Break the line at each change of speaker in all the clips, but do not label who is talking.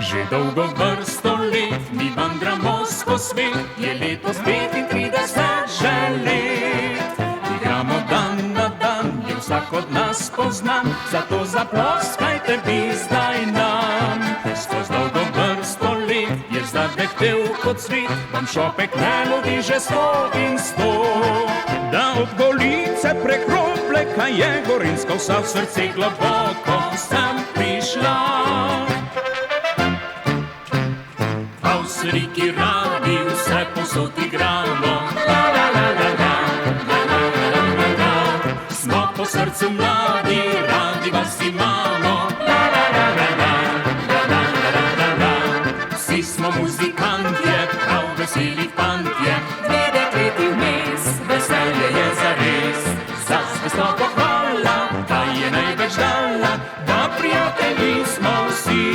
Že dolgo vrsto let mi vandramo skozi svet, je letos 35 že let. Igramo dan na dan, je vsak od nas poznan, zato zaploskajte vi zdaj nam. Skozi dolgo vrsto let je zadehtel kot cvet, vam šopek melodi že 100 in 100.
Da od Golice prek Robleka je Gorenjska vsa v srce
Globoko sem prišla. Avstriki radi vse posod igramo, la la la la la, la la la la la. Smo po srcu mladi, radi vas imamo, la la la la la, la la la la la. Vsi smo muzikantje, prav veseli fantje, dve dekleti vmes, veselje je zares. Za zvestobo hvala, ta je največ dala, da prijatelji smo vsi.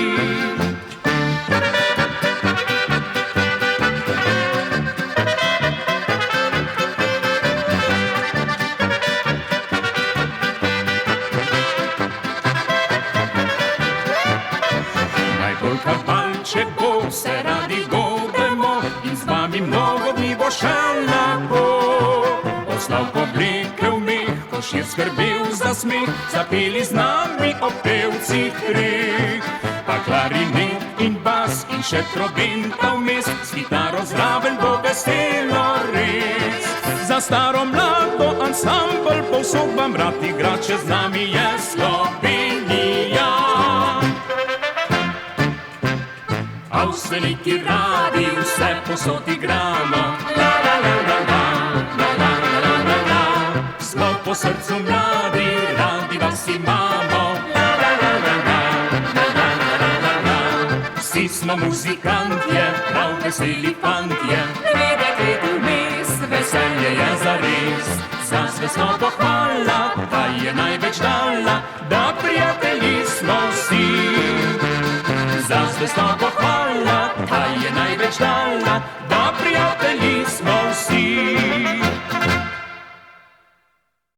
Če bo, se radi godemo in z vami mnogo dni bo še lahko. Poslal obleke v meh, Košir skrbel za smeh, zapeli z nami o pevcih rek. Pa klarinet in bas in še trobenta vmes, s kitaro zraven bo veselo res.
Za staro mlado ansambl povsod vam rad igra, če z nami je Slovenija.
Avstrijki radi vse posod igramo, la la la la la, la la la la la. Smo po srcu mladi, radi vas imamo, la la la la la, la la la la la. Vsi smo muzikantje, prav veseli fantje, dve dekleti vmes, veselje je zares. Za zvestobo hvala, ta je največ dala, da prijatelji smo vsi. Za zvestobo hvala, ta je največ dala, da prijatelji